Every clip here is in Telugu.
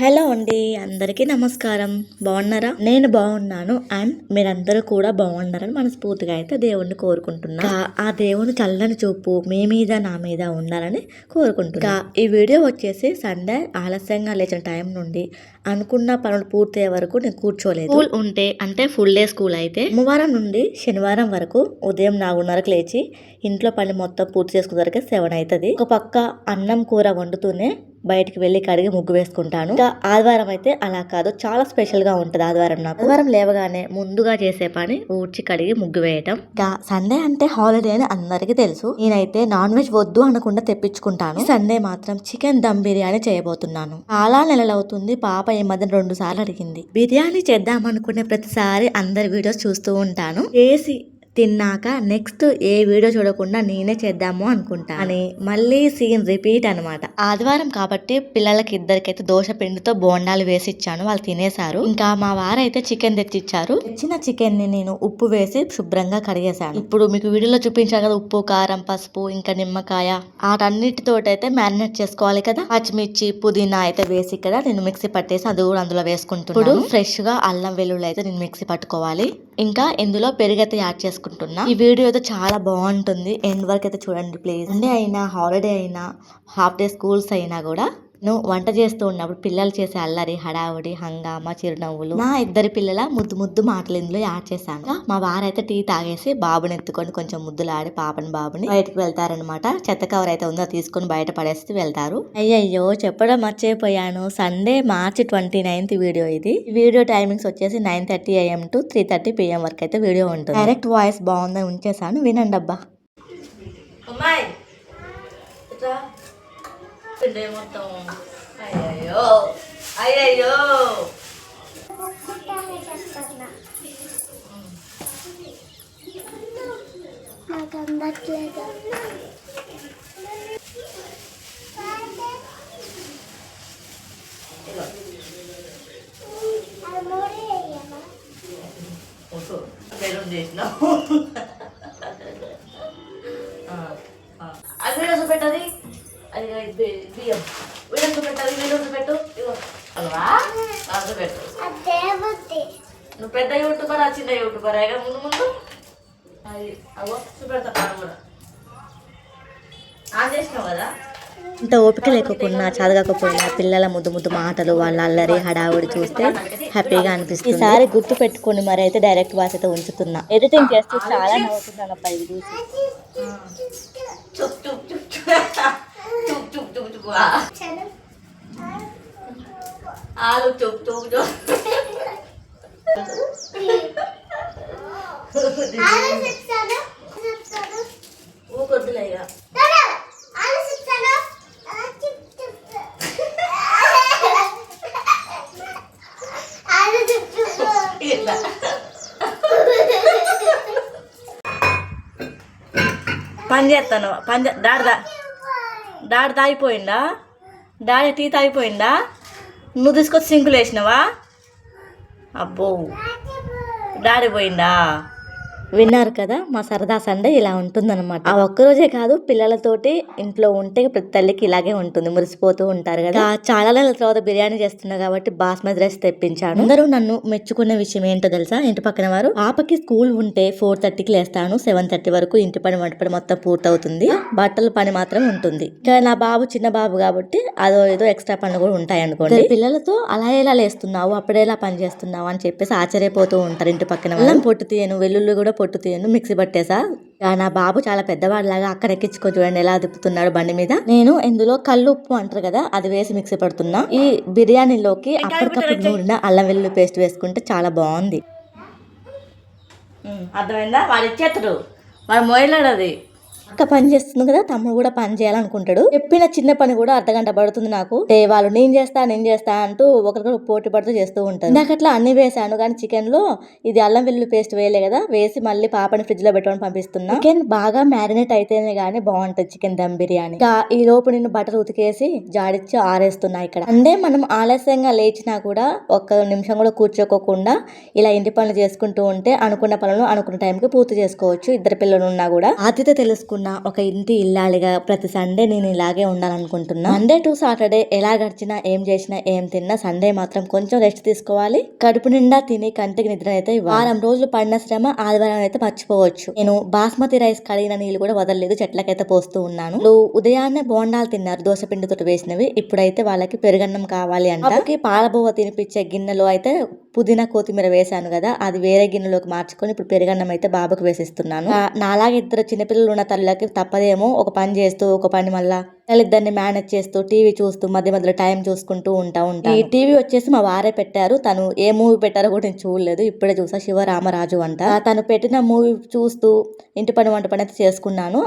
హలో అండి, అందరికీ నమస్కారం. బాగున్నారా? నేను బాగున్నాను అండ్ మీరందరూ కూడా బాగున్నారని మనస్ఫూర్తిగా అయితే దేవుణ్ణి కోరుకుంటున్నా. ఆ దేవుని చల్లని చూపు మీ మీద నా మీద ఉండాలని కోరుకుంటున్నా. ఈ వీడియో వచ్చేసి సండే ఆలస్యంగా లేచిన టైం నుండి అనుకున్న పనులు పూర్తయ్యే వరకు నేను కూర్చోలేదు. స్కూల్ ఉంటే అంటే ఫుల్ డే స్కూల్ అయితే సోమవారం నుండి శనివారం వరకు ఉదయం 4:30కు లేచి ఇంట్లో పని మొత్తం పూర్తి చేసుకునే వరకు 7 అవుతుంది. ఒక పక్క అన్నం కూర వండుతూనే బయటికి వెళ్ళి కడిగి ముగ్గు వేసుకుంటాను. ఇంకా ఆదివారం అయితే అలా కాదు, చాలా స్పెషల్ గా ఉంటది ఆదివారం. నాకు ఆదివారం లేవగానే ముందుగా చేసే పని ఊడ్చి కడిగి ముగ్గు వేయటం. ఇంకా సండే అంటే హాలిడే అని అందరికీ తెలుసు. నేనైతే నాన్ వెజ్ వద్దు అనకుండా తెప్పించుకుంటాను. సండే మాత్రం చికెన్ దమ్ బిర్యానీ చేయబోతున్నాను. చాలా నెలలు అవుతుంది, పాప ఈ మధ్య 2 సార్లు అడిగింది. బిర్యానీ చేద్దాం అనుకునే ప్రతిసారి అందరి వీడియోస్ చూస్తూ ఉంటాను. చేసి తిన్నాక నెక్స్ట్ ఏ వీడియో చూడకుండా నేనే చేద్దాము అనుకుంటా అని మళ్ళీ సీన్ రిపీట్ అనమాట. ఆదివారం కాబట్టి పిల్లలకి ఇద్దరికైతే దోశ పిండితో బోండాలు వేసి ఇచ్చాను, వాళ్ళు తినేశారు. ఇంకా మా వారైతే చికెన్ తెచ్చిచ్చారు. తెచ్చిన చికెన్ ని నేను ఉప్పు వేసి శుభ్రంగా కడిగేశాను. ఇప్పుడు మీకు వీడియోలో చూపించాను కదా, ఉప్పు కారం పసుపు ఇంకా నిమ్మకాయ వాటన్నిటితోటైతే మ్యారినేట్ చేసుకోవాలి కదా. పచ్చిమిర్చి పుదీనా అయితే వేసి ఇక్కడ నేను మిక్సీ పట్టేసి అది కూడా అందులో వేసుకుంటున్నాను. ఇప్పుడు ఫ్రెష్ గా అల్లం వెల్లుల్లి అయితే నేను మిక్సీ పట్టుకోవాలి. ఇంకా ఇందులో పెరుగైతే యాడ్ చేసుకుంటున్నా. ఈ వీడియో అయితే చాలా బాగుంటుంది, ఎండ్ వరకు అయితే చూడండి ప్లీజ్. సండే అయినా హాలిడే అయినా హాఫ్ డే స్కూల్స్ అయినా కూడా నువ్వు వంట చేస్తూ ఉన్నప్పుడు పిల్లలు చేసే అల్లరి హడావుడి హంగామా చిరునవ్వులు నా ఇద్దరి పిల్లల ముద్దు ముద్దు మాటలు ఇందులో యాడ్ చేశాను. మా వారైతే టీ తాగేసి బాబుని ఎత్తుకొని కొంచెం ముద్దులాడి బాబుని బయటకు వెళ్తారనమాట. చెత్త కవర్ అయితే ఉందో తీసుకొని బయట పడేసి వెళ్తారు. అయ్యయ్యో చెప్పడం మర్చిపోయాను, సండే మార్చి 29th వీడియో ఇది. వీడియో టైమింగ్స్ వచ్చేసి 9:30 AM to 3:30 PM వరకు అయితే వీడియో ఉంటుంది. డైరెక్ట్ వాయిస్ బాగుందని ఉంచేసాను, వినండి అబ్బా. మొత్తం అయ్యయ్యో అయ్యయ్యో బెలూన్ చేసినావు అది వీడియో చూపెట్టది, అది బియ్యం వీడియో చూపెట్టది, వీడియో చూపెట్టు అలవా చూపెట్టు. నువ్వు పెద్ద యూట్యూబర్ చిన్న యూట్యూబర్ అయినా ముందు ముందు అది అవో చూపెడతా కాదు కూడా ఆన్ చేసినావు కదా. ఇంత ఓపిక లేకపోయినా చదవకపోయినా పిల్లల ముద్దు ముద్దు మాటలు వాళ్ళ అల్లరి హడావుడి చూస్తే హ్యాపీగా అనిపిస్తుంది. ఈసారి గుర్తు పెట్టుకుని మరి అయితే డైరెక్ట్ వాయిస్ అయితే ఉంచుతున్నా. ఎడిటింగ్ చేస్తూ చాలా నవ్వుతున్నాను అబ్బా ఇది చూసి. ఆలు చుప్ చుప్ ఊకొద్దులే ఇక. పని చేస్తాను డాడీ తాగిపోయిందా? డాడీ టీ తాగిపోయిందా? నువ్వు తీసుకొచ్చి సింకులు వేసినావా? అబ్బో డాడీ పోయిందా? విన్నారు కదా, మా సరదా సండే ఇలా ఉంటుందన్నమాట. ఆ ఒక్కరోజే కాదు, పిల్లలతోటి ఇంట్లో ఉంటే ప్రతి తల్లికి ఇలాగే ఉంటుంది, మురిసిపోతూ ఉంటారు కదా. చాలా నెలల తర్వాత బిర్యానీ చేస్తున్నా కాబట్టి బాస్మతి రైస్ తెప్పించాను. అందరూ నన్ను మెచ్చుకునే విషయం ఏంటో తెలుసా? ఇంటి పక్కన వారు పాపకి స్కూల్ ఉంటే 4:30కి లేస్తాను, 7:30 వరకు ఇంటి పని వంట పని మొత్తం పూర్తవుతుంది, బట్టల పని మాత్రం ఉంటుంది. ఇంకా నా బాబు చిన్న బాబు కాబట్టి అదో ఏదో ఎక్స్ట్రా పనులు కూడా ఉంటాయి అనుకోండి. పిల్లలతో అలా ఎలా లేస్తున్నావు, అప్పుడేలా పని చేస్తున్నావు అని చెప్పేసి ఆశ్చర్యపోతూ ఉంటారు ఇంటి పక్కన. అల్లం పొట్టు తీయను, వెల్లుల్లి కూడా పొట్టు తీయను, మిక్సీ పట్టేసా. నా బాబు చాలా పెద్దవాడిలాగా అక్కడ ఎక్కించుకో చూడండి ఎలా తిప్పుతున్నాడు బండి మీద. నేను ఇందులో కల్లు ఉప్పు అంటారు కదా, అది వేసి మిక్సీ పడుతున్నా. ఈ బిర్యానీలోకి అప్పటికప్పుడు నూరిన అల్లం వెల్లుల్లి పేస్ట్ వేసుకుంటే చాలా బాగుంది. అర్థమైందా? వాడు ఇచ్చేస్తాడు, వాడు మోయలేడు. అది అక్క పని చేస్తుంది కదా, తమ్ముడు కూడా పని చేయాలనుకుంటాడు. చెప్పిన చిన్న పని కూడా అర్ధగంట పడుతుంది నాకు. వాళ్ళు నేను చేస్తా అంటూ ఒకరికొకరు పోటీ పడుతూ చేస్తూ ఉంటారు. నాకు అట్లా అన్ని వేసాను కానీ చికెన్ లో ఇది అల్లం వెల్లుల్లి పేస్ట్ వేయలే కదా, వేసి మళ్ళీ పాపని ఫ్రిడ్జ్ లో పెట్టుకొని పంపిస్తున్నా. చికెన్ బాగా మ్యారినేట్ అయితేనే గానీ బాగుంటది చికెన్ దమ్ బిర్యానీ. ఈ లోపు నేను బట్టలు ఉతికేసి జాడిచ్చి ఆరేస్తున్నా. ఇక్కడ అంటే మనం ఆలస్యంగా లేచినా కూడా 1 నిమిషం కూడా కూర్చోకోకుండా ఇలా ఇంటి పనులు చేసుకుంటూ ఉంటే అనుకున్న పనులు అనుకున్న టైంకి పూర్తి చేసుకోవచ్చు. ఇద్దరు పిల్లలు ఉన్నా కూడా బాధ్యత తెలుసుకుంటే చేసుకున్న ఒక ఇంటి ఇల్లాలిగా ప్రతి సండే నేను ఇలాగే ఉండాలనుకుంటున్నా. మండే టు సాటర్డే ఎలా గడిచినా ఏం చేసినా ఏం తిన్నా సండే మాత్రం కొంచెం రెస్ట్ తీసుకోవాలి. కడుపు నిండా తిని కంటికి నిద్ర అయితే వారం రోజులు పడిన శ్రమ ఆదివారం అయితే మర్చిపోవచ్చు. నేను బాస్మతి రైస్ కడిగిన నీళ్ళు కూడా వదలలేదు, చెట్లకైతే పోస్తూ ఉన్నాను. ఉదయాన్నే బోండాలు తిన్నారు దోశ పిండితో వేసినవి. ఇప్పుడైతే వాళ్ళకి పెరుగన్నం కావాలి అంటే పాలబోవ తినిపించే గిన్నెలో అయితే పుదీనా కొత్తిమీర వేసాను కదా, అది వేరే గిన్నెలోకి మార్చుకొని ఇప్పుడు పెరుగన్నం అయితే బాబుకు వేసిస్తున్నాను. నాలాగే ఇద్దరు చిన్నపిల్లలు ఉన్న తల్లికి తప్పదేమో ఒక పని చేస్తూ ఒక పని మళ్ళా వాళ్ళిద్దరిని మేనేజ్ చేస్తూ టీవీ చూస్తూ మధ్య మధ్యలో టైం చూసుకుంటూ ఉంటాను. ఈ టీవీ వచ్చేసి మా వారే పెట్టారు. తను ఏ మూవీ పెట్టారో కూడా నేను చూడలేదు, ఇప్పుడే చూసా. శివరామరాజు అంట. తను పెట్టిన మూవీ చూస్తూ ఇంటి పని వంట పని అయితే చేసుకున్నాను.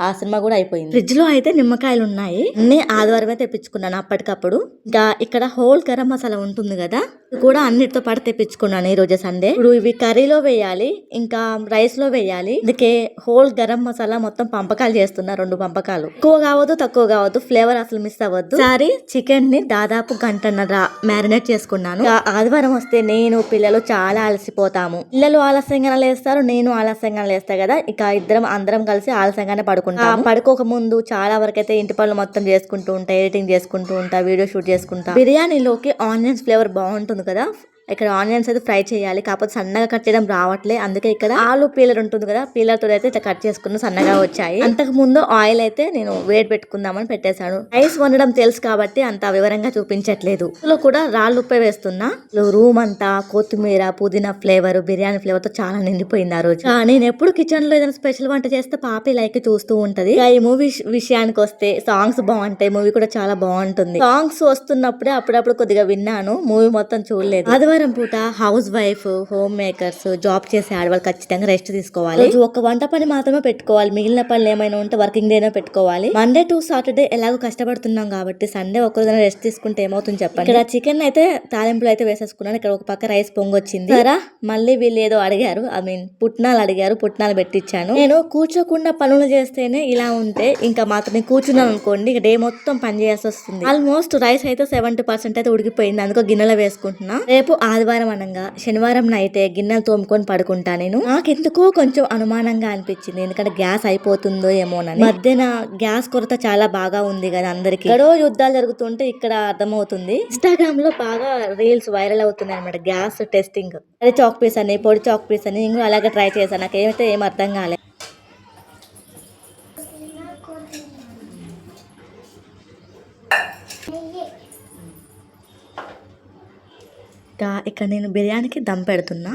ఆ సినిమా కూడా అయిపోయింది. ఫ్రిడ్జ్ లో అయితే నిమ్మకాయలు ఉన్నాయి, అన్ని ఆదివారమే తెప్పించుకున్నాను అప్పటికప్పుడు. ఇంకా ఇక్కడ హోల్ గరం మసాలా ఉంటుంది కదా, కూడా అన్నిటితో పాటు తెప్పించుకున్నాను ఈ రోజు సండే. ఇప్పుడు ఇవి కర్రీలో వేయాలి, ఇంకా రైస్ లో వేయాలి. అందుకే హోల్ గరం మసాలా మొత్తం పంపకాలు చేస్తున్నా, 2 పంపకాలు. ఎక్కువ కావద్దు తక్కువ కావద్దు, ఫ్లేవర్ అసలు మిస్ అవ్వద్దు. సారీ చికెన్ ని దాదాపు గంటన్నర మ్యారినేట్ చేసుకున్నాను. ఆదివారం వస్తే నేను పిల్లలు చాలా అలసిపోతాము. పిల్లలు ఆలస్యంగా లేస్తారు, నేను ఆలస్యంగా లేస్తా కదా, ఇక అందరం కలిసి ఆలస్యంగానే పడుకుంటాము. పడుకోక ముందు చాలా వరకు అయితే ఇంటి పనులు మొత్తం చేసుకుంటూ ఉంటా, ఎడిటింగ్ చేసుకుంటూ ఉంటా, వీడియో షూట్ చేసుకుంటా. బిర్యానీలోకి ఆనియన్స్ ఫ్లేవర్ బాగుంటుంది కదా. ఇక్కడ ఆనియన్స్ అయితే ఫ్రై చేయాలి, కాకపోతే సన్నగా కట్ చేయడం రావట్లే. అందుకే ఇక్కడ ఆలు పీలర్ ఉంటుంది కదా, పీలర్ తో అయితే ఇట్లా కట్ చేసుకున్న సన్నగా వచ్చాయి. అంతకు ముందు ఆయిల్ అయితే నేను వేడి పెట్టుకుందామని పెట్టేశాను. రైస్ వండడం తెలుసు కాబట్టి అంత వివరంగా చూపించట్లేదు. ఇందులో కూడా రాళ్ళు ఉప్పే వేస్తున్నా. రూమ్ అంతా కొత్తిమీర పుదీనా ఫ్లేవర్ బిర్యానీ ఫ్లేవర్ తో చాలా నిండిపోయింది ఆ రోజు. నేను ఎప్పుడు కిచెన్ లో ఏదైనా స్పెషల్ వంట చేస్తే పాపి లైక్ చూస్తూ ఉంటది. ఈ మూవీ విషయానికి వస్తే సాంగ్స్ బాగుంటాయి, మూవీ కూడా చాలా బాగుంటుంది. సాంగ్స్ వస్తున్నప్పుడే అప్పుడప్పుడు కొద్దిగా విన్నాను, మూవీ మొత్తం చూడలేదు. ఆదివారం పూట house wife home makers job చేసే ఆడవాళ్ళు ఖచ్చితంగా రెస్ట్ తీసుకోవాలి. ఒక వంట పని మాత్రమే పెట్టుకోవాలి, మిగిలిన పనులు ఏమైనా ఉంటే వర్కింగ్ డేనే పెట్టుకోవాలి. మండే టు సాటర్డే ఎలాగో కష్టపడుతున్నాం కాబట్టి సండే ఒక్కరోజు రెస్ట్ తీసుకుంటే ఏమవుతుంది చెప్పండి. ఇక్కడ చికెన్ అయితే తాలింపులు అయితే వేసేసుకున్నాను. ఇక్కడ ఒక పక్క రైస్ పొంగొచ్చింది సరా. మళ్ళీ వీళ్ళు ఏదో అడిగారు, పుట్నాలు అడిగారు, పుట్నాలు పెట్టించాను. నేను కూర్చోకుండా పనులు చేస్తేనే ఇలా ఉంటే ఇంకా మాత్రం నేను కూర్చున్నాను అనుకోండి, డే మొత్తం పని చేయాల్సి వస్తుంది. ఆల్మోస్ట్ రైస్ అయితే 70% అయితే ఉడికిపోయింది, అందుకో గిన్నెలో వేసుకుంటున్నా. రేపు ఆదివారం అనగా శనివారం నైతే గిన్నెలు తోముకొని పడుకుంటా. నేను నాకెందుకో కొంచెం అనుమానంగా అనిపించింది, ఎందుకంటే గ్యాస్ అయిపోతుందో ఏమోనని. మధ్యన గ్యాస్ కొరత చాలా బాగా ఉంది కదా అందరికి, ఎక్కడో యుద్ధాలు జరుగుతుంటే ఇక్కడ అర్థమవుతుంది. ఇన్స్టాగ్రామ్ లో బాగా రీల్స్ వైరల్ అవుతున్నాయి అనమాట, గ్యాస్ టెస్టింగ్. అది చాక్ పీస్ అని పొడి చాక్ పీస్ అని నేను అలాగే ట్రై చేశాను, నాకేమైతే ఏం అర్థం కాలేదు. ఇక్కడ నేను బిర్యానీకి దమ్ పెడుతున్నా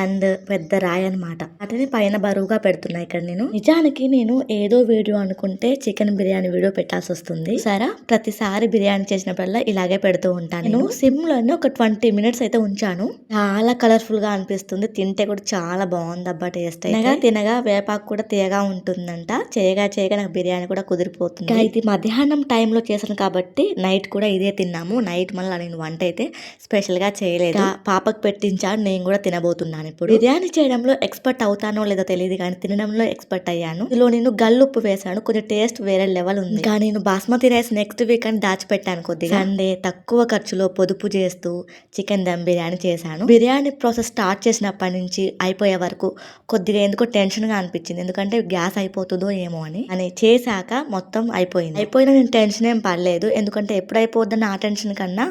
అండ్ పెద్ద రాయి అనమాట, వాటిని పైన బరువుగా పెడుతున్నా. ఇక్కడ నిజానికి నేను ఏదో వీడియో అనుకుంటే చికెన్ బిర్యానీ వీడియో పెట్టాల్సి వస్తుంది సరే. ప్రతిసారి బిర్యానీ చేసినప్పుడల్లా ఇలాగే పెడుతూ ఉంటాను. నేను సిమ్ లోనే ఒక 20 minutes అయితే ఉంచాను. చాలా కలర్ఫుల్ గా అనిపిస్తుంది, తింటే కూడా చాలా బాగుంది అబ్బా టేస్ట్. తినగా వేపాకు కూడా తీయగా ఉంటుందంట. చేయగా నాకు బిర్యానీ కూడా కుదిరిపోతుంది. ఇది మధ్యాహ్నం టైంలో చేశాను కాబట్టి నైట్ కూడా ఇదే తిన్నాము. నైట్ మళ్ళీ నేను వంట అయితే స్పెషల్ గా చేయలేదు, పాపకు పెట్టించాను, నేను కూడా తినబోతున్నాను. ఇప్పుడు బిర్యానీ చేయడంలో ఎక్స్పర్ట్ అవుతానో లేదో తెలియదు కానీ తినడంలో ఎక్స్పర్ట్ అయ్యాను. ఇందులో నేను గల్లుప్పు వేసాను, కొంచెం టేస్ట్ వేరే లెవెల్ ఉంది. ఇంకా నేను బాస్మతి రైస్ నెక్స్ట్ వీక్ అని దాచిపెట్టాను కొద్దిగా. సండే తక్కువ ఖర్చులో పొదుపు చేస్తూ చికెన్ దమ్ బిర్యానీ చేశాను. బిర్యానీ ప్రాసెస్ స్టార్ట్ చేసినప్పటి నుంచి అయిపోయే వరకు కొద్దిగా ఎందుకో టెన్షన్ గా అనిపించింది, ఎందుకంటే గ్యాస్ అయిపోతుందో ఏమో అని చేశాక మొత్తం అయిపోయినా నేను టెన్షన్ ఏం పడలేదు, ఎందుకంటే ఎప్పుడు అయిపోద్దని ఆ టెన్షన్ కన్నా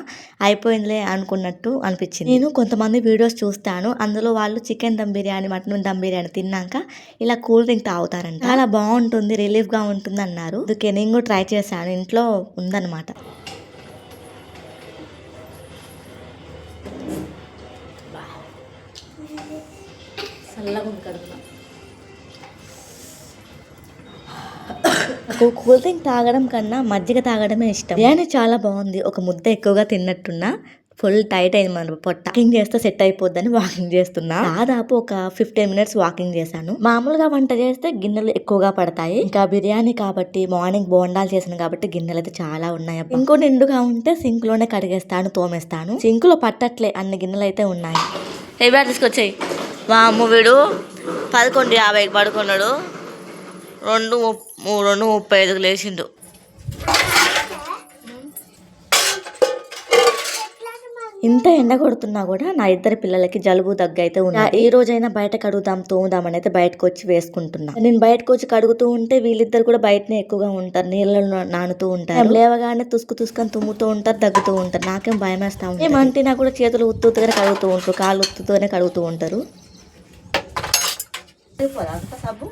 అయిపోయిందిలే అనుకున్నట్టు అనిపించింది. నేను కొంతమంది వీడియోస్ చూస్తాను, అందులో వాళ్ళు చికెన్ దమ్ బిర్యానీ మటన్ దమ్ బిర్యానీ తిన్నాక ఇలా కూల్ డ్రింక్ తాగుతారంట, చాలా బాగుంటుంది రిలీఫ్ గా ఉంటుంది అన్నారు. అందుకే నేను కూడా ట్రై చేశాను, ఇంట్లో ఉందన్నమాట. కూల్ డ్రింక్ తాగడం కన్నా మజ్జిగ తాగడమే ఇష్టం. బిర్యానీ చాలా బాగుంది, ఒక ముద్ద ఎక్కువగా తిన్నట్టున్నా. ఫుల్ టైట్ అయింది మన పొట్ట. వాకింగ్ చేస్తే సెట్ అయిపోద్దని వాకింగ్ చేస్తున్నా. దాదాపు ఒక 15 minutes వాకింగ్ చేశాను. మామూలుగా వంట చేస్తే గిన్నెలు ఎక్కువగా పడతాయి, ఇంకా బిర్యానీ కాబట్టి మార్నింగ్ బోండాలు చేసాను కాబట్టి గిన్నెలు అయితే చాలా ఉన్నాయి. ఇంకో నిండుగా ఉంటే సింక్ లోనే కడిగేస్తాను, తోమేస్తాను. సింక్ లో పట్టట్లే, అన్ని గిన్నెలు అయితే ఉన్నాయి. ఏ బ్యాట్ తీసుకొచ్చాయి. మా అమ్మ వీడు 11:50 పడుకున్నాడు, 2:35 లేచిండు. ఇంత ఎండ కొడుతున్నా కూడా నా ఇద్దరు పిల్లలకి జలుబు దగ్గు అయితే ఉన్నాయి. ఈ రోజైనా బయట కడుగుదాం తోముదాం అని అయితే బయటకు వచ్చి వేసుకుంటున్నా. నేను బయటకు వచ్చి కడుగుతూ ఉంటే వీళ్ళిద్దరు కూడా బయటనే ఎక్కువగా ఉంటారు, నీళ్ళలో నానుతూ ఉంటారు. లేవగానే తుసుకుని తుమ్ముతూ ఉంటారు, దగ్గుతూ ఉంటారు. నాకేం భయం వేస్తా ఉంటారు. ఏమంటినా కూడా చేతులు ఉత్తుగానే కడుగుతూ ఉంటారు, కాళ్ళు ఉత్తుతోనే కడుగుతూ ఉంటారు. సబ్బు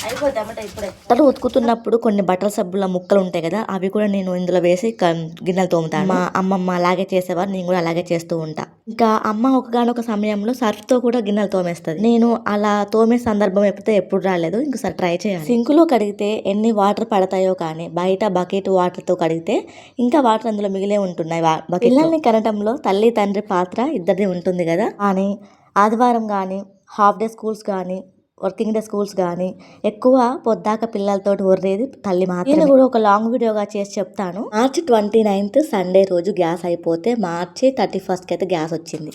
అయిపోద్దామంటే ఇప్పుడే బట్టలు ఉతుకుతున్నప్పుడు కొన్ని బట్టల సబ్బుల ముక్కలు ఉంటాయి కదా, అవి కూడా నేను ఇందులో వేసి గిన్నెలు తోముతాను. మా అమ్మమ్మ అలాగే చేసేవారు, నేను కూడా అలాగే చేస్తూ ఉంటా. ఇంకా అమ్మ ఒకగానొక సమయంలో సర్ఫ్ తో కూడా గిన్నెలు తోమేస్తుంది. నేను అలా తోమే సందర్భం ఎప్పుడు రాలేదు, ఇంకోసారి ట్రై చేయాలి. సింక్ లో కడిగితే ఎన్ని వాటర్ పడతాయో కానీ బయట బకెట్ వాటర్ తో కడిగితే ఇంకా వాటర్ అందులో మిగిలే ఉంటున్నాయి. పిల్లల్ని కనటంలో తల్లి తండ్రి పాత్ర ఇద్దరిది ఉంటుంది కదా, కానీ ఆదివారం కానీ హాఫ్ డే స్కూల్స్ కానీ వర్కింగ్ డే స్కూల్స్ కానీ ఎక్కువ పొద్దాక పిల్లలతో వర్రేది తల్లి మాత్రమే. నేను కూడా ఒక లాంగ్ వీడియోగా చేసి చెప్తాను. మార్చి 29th సండే రోజు గ్యాస్ అయిపోతే మార్చి 31st అయితే గ్యాస్ వచ్చింది.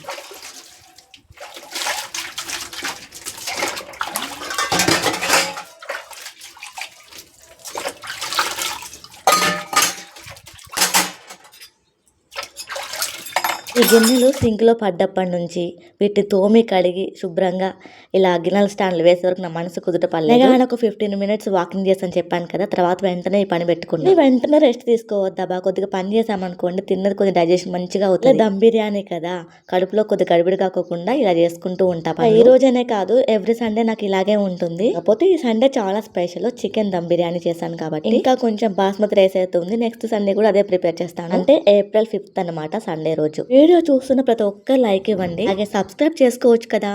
ఈ గిన్నెలు సింక్లో పడ్డప్పటి నుంచి వీటిని తోమి కడిగి శుభ్రంగా ఇలా గిన్నెల స్టాండ్లు వేసే వరకు నా మనసు కుదుట పడలేదు. నేను ఒక 15 minutes వాకింగ్ చేస్తాను చెప్పాను కదా, తర్వాత వెంటనే ఈ పని పెట్టుకున్నాను. వెంటనే రెస్ట్ తీసుకోవద్దా, కొద్దిగా పని చేసామనుకోండి తిన్నది కొద్దిగా డైజెషన్ మంచిగా అవుతుంది. దమ్ బిర్యానీ కదా, కడుపులో కొద్దిగా గడిబిడి కాకుండా ఇలా చేసుకుంటూ ఉంటా. ఈ రోజనే కాదు ఎవ్రీ సండే నాకు ఇలాగే ఉంటుంది. కాకపోతే ఈ సండే చాలా స్పెషల్, చికెన్ దమ్ బిర్యానీ చేశాను కాబట్టి ఇంకా కొంచెం బాస్మతి రైస్ అయితే ఉంది. నెక్స్ట్ సండే కూడా అదే ప్రిపేర్ చేస్తాను, అంటే April 5th అనమాట సండే రోజు. వీడియో చూస్తున్న ప్రతి ఒక్క లైక్ ఇవ్వండి, అలాగే సబ్స్క్రైబ్ చేసుకోవచ్చు కదా.